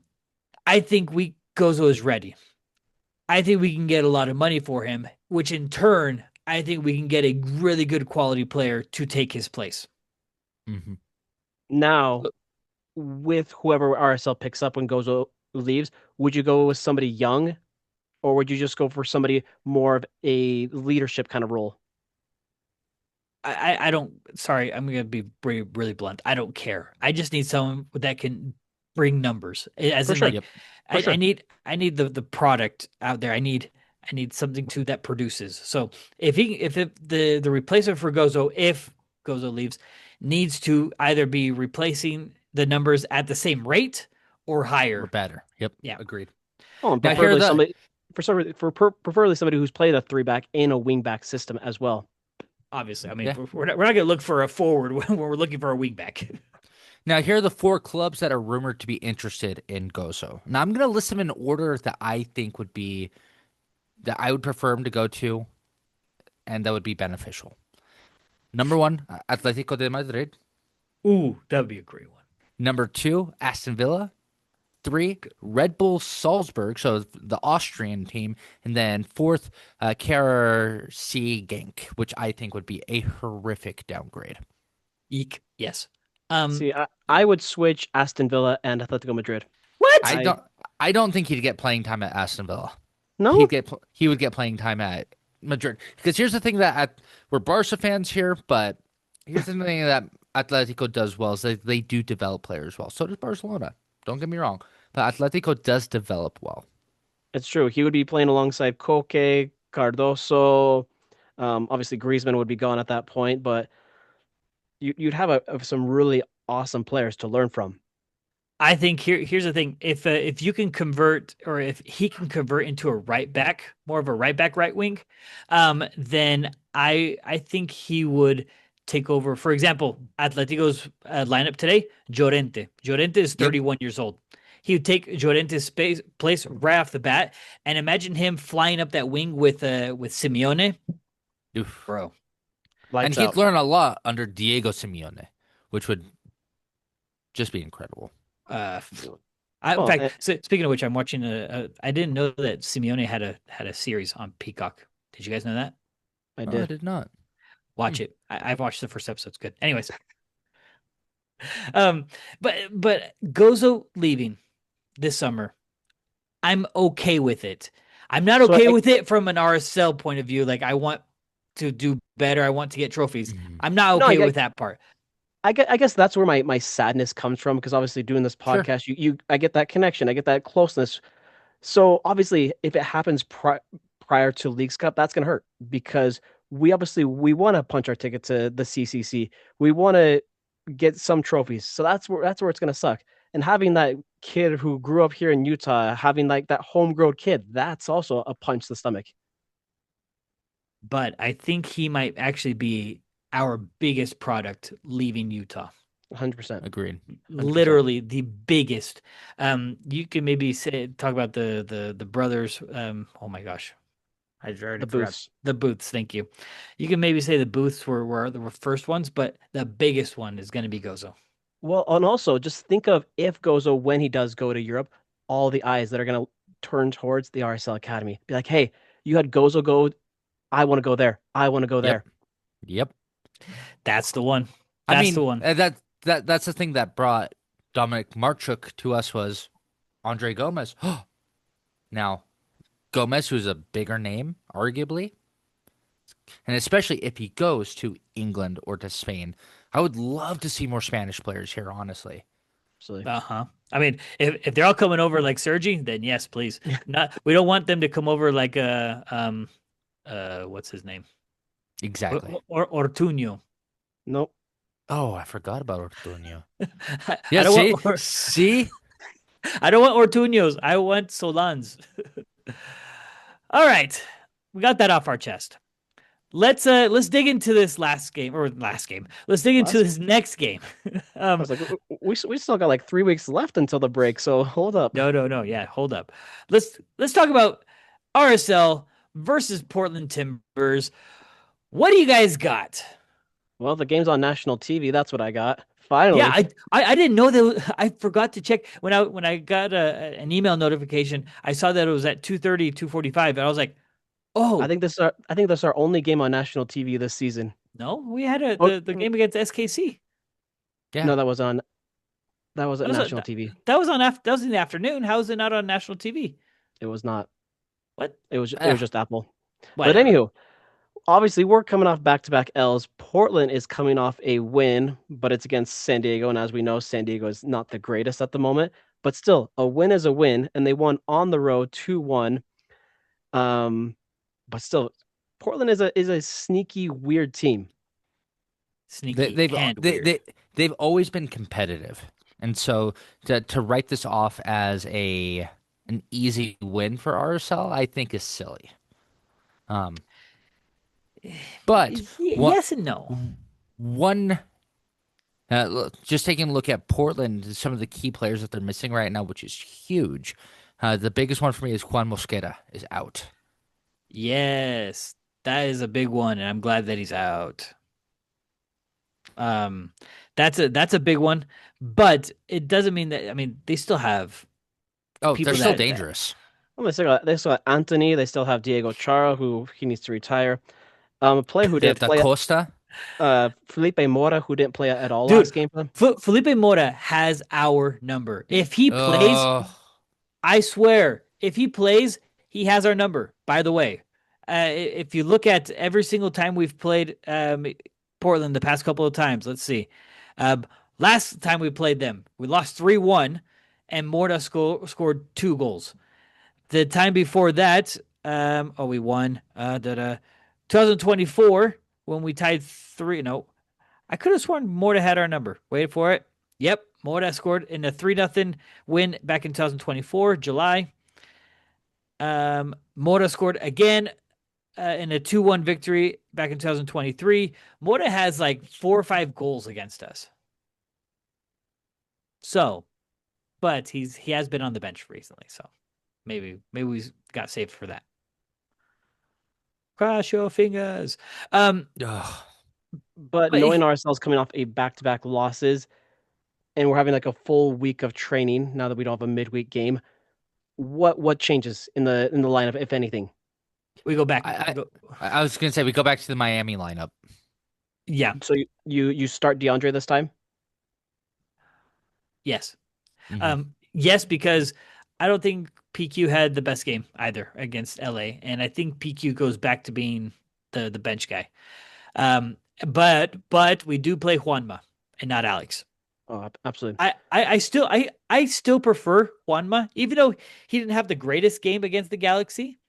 I think Gozo is ready. I think we can get a lot of money for him, which in turn, I think we can get a really good quality player to take his place. Mm-hmm. Now, with whoever RSL picks up when Gozo leaves, would you go with somebody young, or would you just go for somebody more of a leadership kind of role? I don't. Sorry, I'm gonna be really blunt. I don't care. I just need someone that can bring numbers. As For in, sure. like, Yep. For sure. I need the product out there. I need something that produces. So if the replacement for Gozo, if Gozo leaves, needs to either be replacing the numbers at the same rate or Or higher. better. Yep. Yeah. Agreed. Oh, and Now here are preferably the somebody preferably somebody who's played a 3-back in a wing-back system as well. Obviously, I mean, yeah. we're not gonna look for a forward when we're looking for a wingback. Now here are the 4 clubs that are rumored to be interested in Gozo. Now I'm gonna list them in order that I think would be that I would prefer him to go to, and that would be beneficial. Number 1, Atletico de Madrid. Ooh, that would be a great one. Number 2, Aston Villa. 3, Red Bull Salzburg, so the Austrian team, and then 4th, KRC Genk, which I think would be a horrific downgrade. Eek. Yes. See, I would switch Aston Villa and Atletico Madrid. What? I don't think he'd get playing time at Aston Villa. No, He would get playing time at Madrid. Because here's the thing we're Barca fans here, but here's the thing that Atletico does well is they do develop players well. So does Barcelona. Don't get me wrong, but Atletico does develop well. it's true. He would be playing alongside Koke, Cardoso. Obviously, Griezmann would be gone at that point, but you'd have some really awesome players to learn from. I think here's the thing. If you can convert, or if he can convert into a right back, more of a right wing, then I think he would take over. For example, Atletico's lineup today, Llorente. Llorente is 31 years old. He would take Llorente's place right off the bat, and imagine him flying up that wing with Simeone. Oof. Bro. Lights And he'd out. learn a lot under Diego Simeone, which would just be incredible. In Well, fact, speaking of which, I'm watching I didn't know that Simeone had a series on Peacock. Did you guys know that? I Oh, I did. did not. Watch it. I've watched the first episode. It's good. Anyways, but Gozo leaving this summer, I'm okay with it. I'm not So okay I- with it from an RSL point of view. Like, I want to do better. I want to get trophies. Mhm. I'm not No, okay with that part. I guess that's where my sadness comes from, because obviously doing this Sure. podcast, I get that connection, I get that closeness. So obviously, if it happens prior to Leagues Cup, that's gonna hurt, because we want to punch our ticket to the CCC. We want to get some trophies. So that's where it's gonna suck. And having that kid who grew up here in Utah, having like that homegrown kid, that's also a punch to the stomach. but I think he might actually be our biggest product leaving Utah. 100%. Agreed. 100%. Literally the biggest. You can maybe say talk about the brothers. Oh my gosh, I already The forgot boost. the booths. Thank you. You can maybe say the booths were the first ones, but the biggest one is going to be Gozo. Well, and also just think of if Gozo, when he does go to Europe, all the eyes that are going to turn towards the RSL Academy. Be like, hey, you had Gozo go. I want to go there. I want to go Yep. there. Yep. That's the one. I That's the mean, one. that's the thing that brought Dominic Marchuk to us was Andre Gomez. Now, Gomez, who's a bigger name, arguably, and especially if he goes to England or to Spain, I would love to see more Spanish players here, honestly. Absolutely. Uh-huh. I mean, if they're all coming over like Sergi, then yes, please. Not we don't want them to come over like what's his name? Exactly. Ortuño. Nope. Oh, I forgot about Ortuño. I Yeah, don't want see? I don't want Ortuños. I want Solans. All right. We got that off our chest. Let's dig into this last game or last game. Let's dig into Last, this next game. I was like, we still got like 3 weeks left until the break, so hold up. No. Yeah, hold up. Let's talk about RSL versus Portland Timbers. What do you guys got? Well, the game's on national TV. That's what I got. Yeah, Finally. I didn't know that. I forgot to check when I got an email notification. I saw that it was at 2:30, 2:45, and I was like, "Oh, I think this is our only game on national TV this season. no, we had Oh, the game against SKC. Yeah. no, that was That at was national TV. that was in the afternoon. How is it not on national TV? It was not. What? It was Eh, just Apple. But Whatever. anywho, obviously we're coming off back-to-back L's. Portland is coming off a win, but it's against San Diego, and as we know, San Diego is not the greatest at the moment. But still, a win is a win, and they won on the road 2-1. But still, Portland is a sneaky, weird team. they, Sneaky they've and they, weird. they they've always been competitive, and so to write this off as an easy win for RSL, I think is silly. Um, but one Yes and no. one just taking a look at Portland, some of the key players that they're missing right now, which is huge. The biggest one for me is Juan Mosquera is out. Yes, that is a big one, and I'm glad that he's out. Um, that's a big one, but it doesn't mean that. I mean, they still have Oh, they're people still that dangerous. Well, they still got Anthony. They still have Diego Chara, who he needs to retire. A player who They have didn't Da play, Costa. Felipe Mora, who didn't play at all dude. last game for them. Felipe Mora has our number. If he plays, Oh, I swear, if he plays, he has our number. By the way, if you look at every single time we've played Portland the past couple of times, let's see. Um, last time we played them, we lost 3-1, and Morta scored 2 goals. The time before that, we won. 2024 when we tied 3. No, I could have sworn Morta had our number. Wait for it. Yep, Morta scored in a 3-0 win back in 2024, July. Morta scored again in a 2-1 victory back in 2023. Morta has like 4 or 5 goals against us. So, but he has been on the bench recently, so maybe we got saved for that. Cross your fingers. ugh. But But knowing ourselves coming off a back-to-back losses, and we're having like a full week of training now that we don't have a midweek game, what changes in the lineup, if anything? we go back. I, I was gonna say we go back to the Miami lineup. Yeah. So you start DeAndre this time? Yes. Mhm. Yes, because I don't think PQ had the best game either against LA, and I think PQ goes back to being the bench guy. Um, but we do play Juanma and not Alex. Oh, absolutely. I still prefer Juanma, even though he didn't have the greatest game against the Galaxy.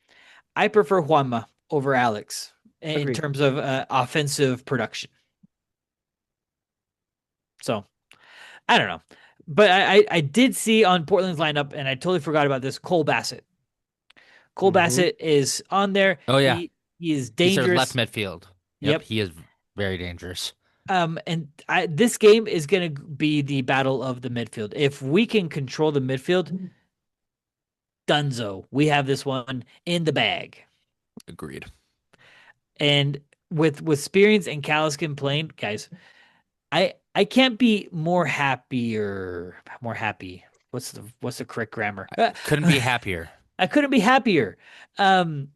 I prefer Juanma over Alex in Agreed. terms of offensive production. So I don't know. But I did see on Portland's lineup, and I totally forgot about this, Cole Bassett. Cole Mhm. Bassett is on there. Oh yeah, He is He's their left dangerous. midfield. Yep, Yep. he is very dangerous. This game is going to be the battle of the midfield. If we can control the midfield, dunzo. We have this one in the bag. Agreed. And with Spearings and Caliscan playing, guys, I can't be more happier. More happy. What's the correct grammar? Couldn't be happier. I couldn't be happier. Um,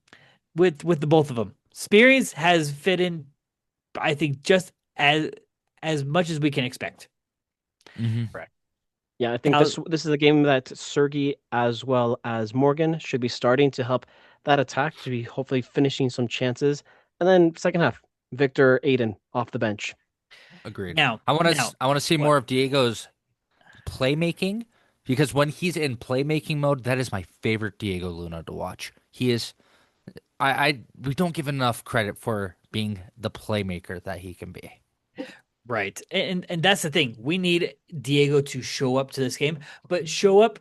with the both of them. Spearings has fit in, I think, just as much as we can expect. Mm-hmm. Yeah, I think Cal- this is a game that Sergey as well as Morgan should be starting to help that attack to be hopefully finishing some chances. And then second half, Victor Aiden off the bench. Agreed. Now, I want now, to see what? more of Diego's playmaking because when he's in playmaking mode, that is my favorite Diego Luna to watch. He is. We don't give enough credit for being the playmaker that he can be. Right. And that's the thing. We need Diego to show up to this game, but show up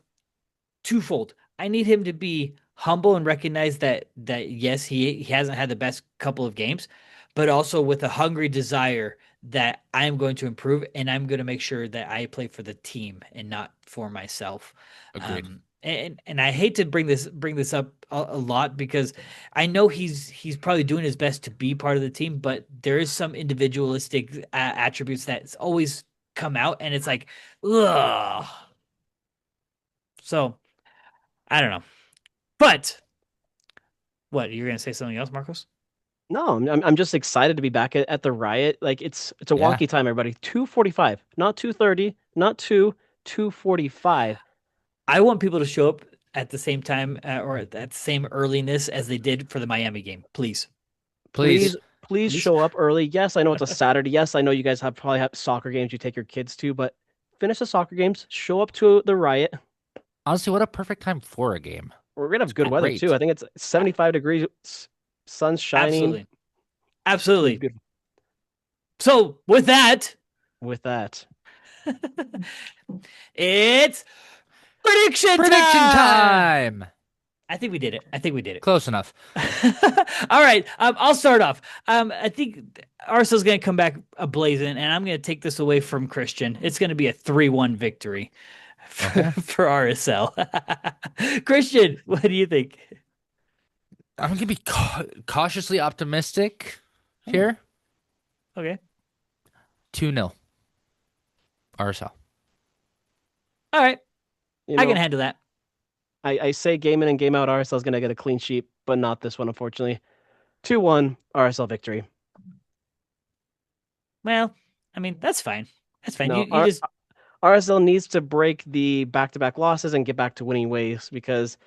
twofold. I need him to be humble and recognize that yes, he hasn't had the best couple of games, but also with a hungry desire that I am going to improve and I'm going to make sure that I play for the team and not for myself. Agreed. And I hate to bring this up a lot because I know he's probably doing his best to be part of the team, but there is some individualistic attributes that's always come out, and it's like, ugh. So I don't know. But what, you're gonna say something else, Marcos? No, I'm just excited to be back at the Riot. Like it's a Yeah. wonky time, everybody. 2:45, not 2:30, not 2:45. I want people to show up at the same time or at the same earliness as they did for the Miami game, please. Please. Please Please. show up early. Yes, I know it's a Saturday. Yes, I know you guys probably have soccer games you take your kids to, but finish the soccer games, show up to the Riot. Honestly, what a perfect time for a game. We're gonna have good weather Great. too. I think it's 75 degrees, sun's shining. Absolutely. It's gonna be Absolutely. beautiful. So with that, With that, it's prediction Prediction time. I think we did it. I think we did it. Close enough. All right. I'll start off. I think RSL's going to come back ablazing, and I'm going to take this away from Christian. It's going to be a 3-1 victory for RSL. Christian, what do you think? I'm gonna be cautiously optimistic here. Okay. 2-0. RSL. All right. you I know, can handle that. I say game in and game out, RSL is gonna get a clean sheet, but not this one, unfortunately. 2-1 RSL victory. Well, I mean, that's fine. That's fine. No, You just RSL needs to break the back-to-back losses and get back to winning ways because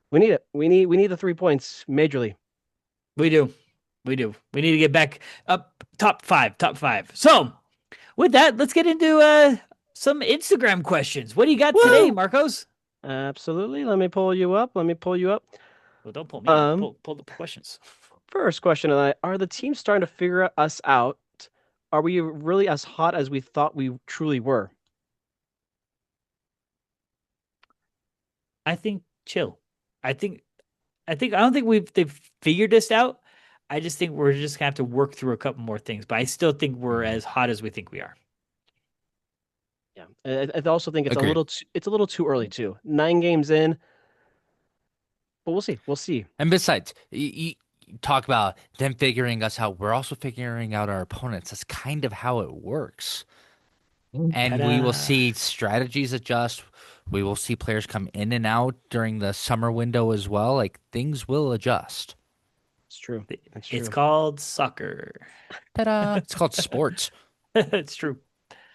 we need it. We need the 3 points majorly. We do. We do. We need to get back up top five. So, with that, let's get into some Instagram questions. What do you got today, Marcos? Absolutely. Let me pull you up. Well, don't pull me up. Pull the questions. First question tonight: are the teams starting to figure us out? Are we really as hot as we thought we truly were? I think chill. I don't think they've figured this out. I just think we're just gonna have to work through a couple more things, but I still think we're as hot as we think we are. Yeah, I also think it's Agreed. a little too early too. 9 games in, but we'll see. We'll see. And besides, you talk about them figuring us out. We're also figuring out our opponents. That's kind of how it works. And we will Ta-da. see strategies adjust. We will see players come in and out during the summer window as well. Like things will adjust. It's true. It's true. It's called soccer. Ta-da! It's called sports. It's true.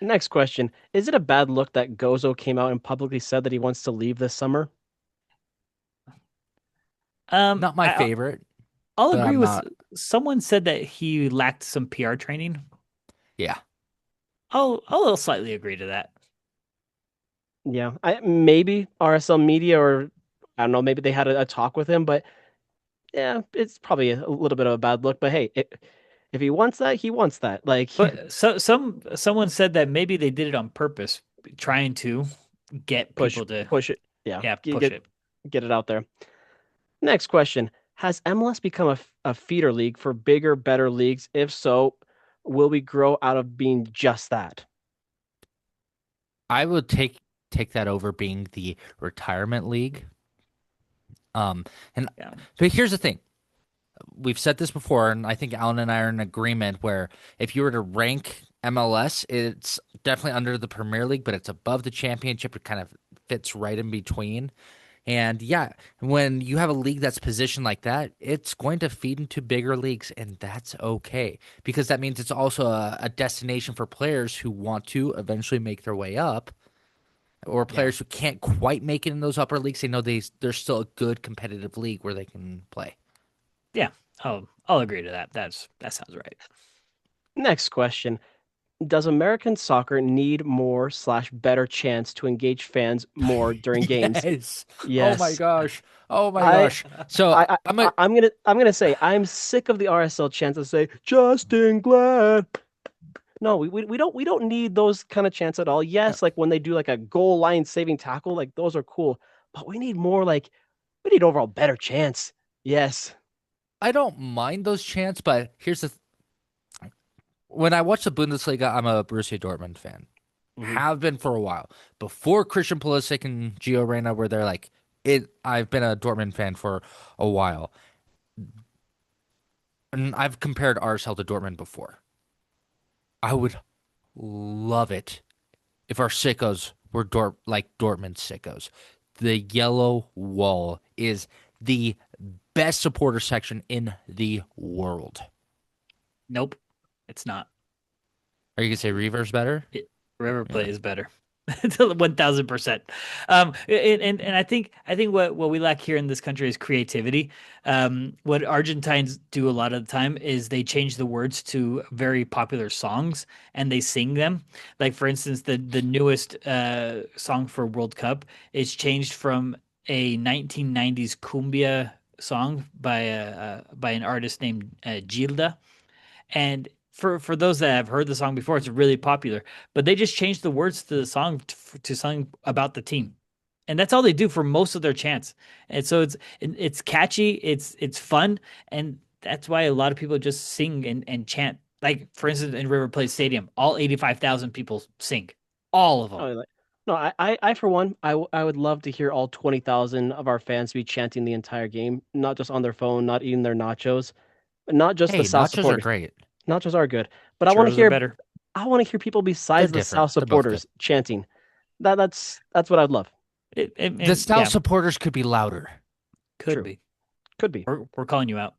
Next question: is it a bad look that Gozo came out and publicly said that he wants to leave this summer? Not my favorite. I'll but agree I'm with not- someone said that he lacked some PR training. Yeah. I'll slightly agree to that. Yeah, maybe RSL media or I don't know, maybe they had a talk with him, but yeah, it's probably a little bit of a bad look. But hey, if he wants that, he wants that. Like, But someone said that maybe they did it on purpose, trying to get people to push it. Yeah, push it. get it out there. Next question: Has MLS become a feeder league for bigger, better leagues? If so, will we grow out of being just that? I would take that over being the retirement league. Um, and Yeah. but here's the thing. We've said this before, and I think Alan and I are in agreement where if you were to rank MLS, it's definitely under the Premier League, but it's above the championship. It kind of fits right in between. And yeah, when you have a league that's positioned like that, it's going to feed into bigger leagues, and that's okay because that means it's also a destination for players who want to eventually make their way up, or players who can't quite make it in those upper leagues. They know there's still a good competitive league where they can play. Yeah. I'll agree to that. That sounds right. Next question. Does American soccer need more slash better chance to engage fans more during games? Yes. Oh my Yes. gosh. Oh my I gosh. So I'm gonna say I'm sick of the RSL chants that say Justin Glad. No, we don't need those kind of chants at all. Yes, like when they do like a goal line saving tackle, like those are cool. But we need more like we need overall better chants. Yes. I don't mind those chants, but when I watch the Bundesliga, I'm a Borussia Dortmund fan. Mhm. Have been for a while. Before Christian Pulisic and Gio Reyna were there, like it. I've been a Dortmund fan for a while, and I've compared RSL to Dortmund before. I would love it if our sickos were like Dortmund sickos. The yellow wall is the best supporter section in the world. Nope. It's not. Are you gonna say Reaver's better? River Yeah. Plate is better. 1000%. And I think what we lack here in this country is creativity. What Argentines do a lot of the time is they change the words to very popular songs and they sing them. Like for instance, the newest song for World Cup is changed from a 1990s cumbia song by an artist named Gilda, and for those that have heard the song before, it's really popular. But they just changed the words to the song to something about the team, and that's all they do for most of their chants. And so it's catchy, it's fun, and that's why a lot of people just sing and chant. Like for instance, in River Plate Stadium, all 85,000 people sing, all of them. Oh, like, no, I for one, I would love to hear all 20,000 of our fans be chanting the entire game, not just on their phone, not eating their nachos, not just the Hey, South nachos are supporters. great. Nachos are good, but Churros are better. I want to hear people They're besides the different. South They're both good. supporters chanting. That's what I'd love. The South Yeah, supporters could be louder. could True. be. Could be. We're calling you out.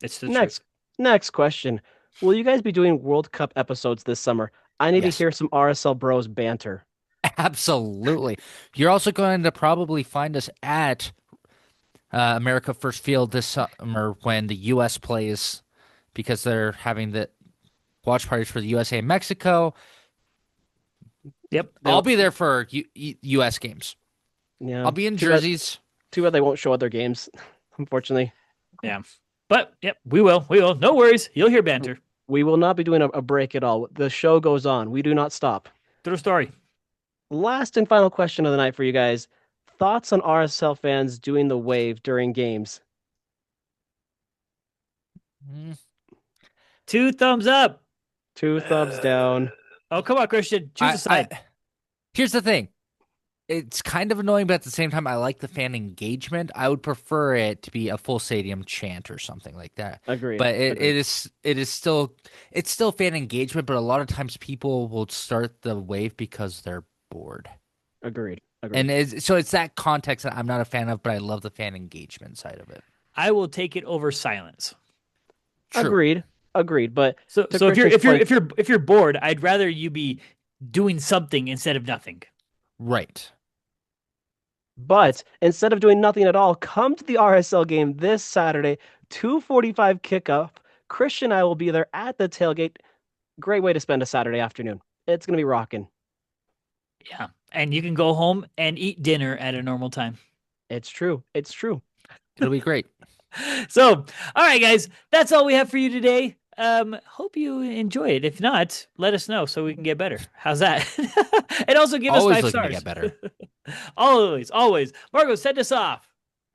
It's the truth. Next question. Will you guys be doing World Cup episodes this summer? I need to Yes. hear some RSL Bros banter. Absolutely. You're also going to probably find us at America First Field this summer when the U.S. plays because they're having the watch parties for the USA and Mexico. Yep. I'll be there for U.S. games. Yeah. I'll be in Too bad- jerseys. Too bad they won't show other games, unfortunately. Yeah. But yep, we will. We will. No worries. You'll hear banter. We will not be doing a break at all. The show goes on. We do not stop. True story. Last and final question of the night for you guys. Thoughts on RSL fans doing the wave during games? Mm, 2 thumbs up. 2 thumbs down. Oh, come on, Christian. Choose a side. Here's the thing. It's kind of annoying, but at the same time, I like the fan engagement. I would prefer it to be a full stadium chant or something like that. Agreed. But it Agreed. is still fan engagement. But a lot of times, people will start the wave because they're bored, Agreed. and so it's that context that I'm not a fan of. But I love the fan engagement side of it. I will take it over silence. True. Agreed. But So to if Christian's point- you're bored, I'd rather you be doing something instead of nothing. Right. But instead of doing nothing at all, come to the RSL game this Saturday, 2:45 kickoff. Christian and I will be there at the tailgate. Great way to spend a Saturday afternoon. It's going to be rocking. Yeah. And you can go home and eat dinner at a normal time. It's true. It's true. It'll be great. So, all right, guys, that's all we have for you today. Hope you enjoy it. If not, let us know so we can get better. How's that? And also give us Always 5 looking to stars. get better. Always. Margo, send us off.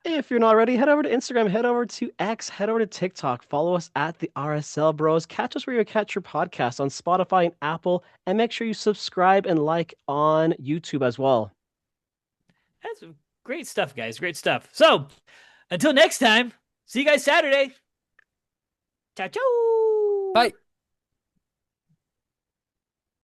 If you're not already, head over to Instagram, head over to X, head over to TikTok. Follow us at the RSL Bros. Catch us where you catch your podcast on Spotify and Apple, and make sure you subscribe and like on YouTube as well. That's great stuff, guys. Great stuff. So until next time, see you guys Saturday. Ciao, ciao. Bye.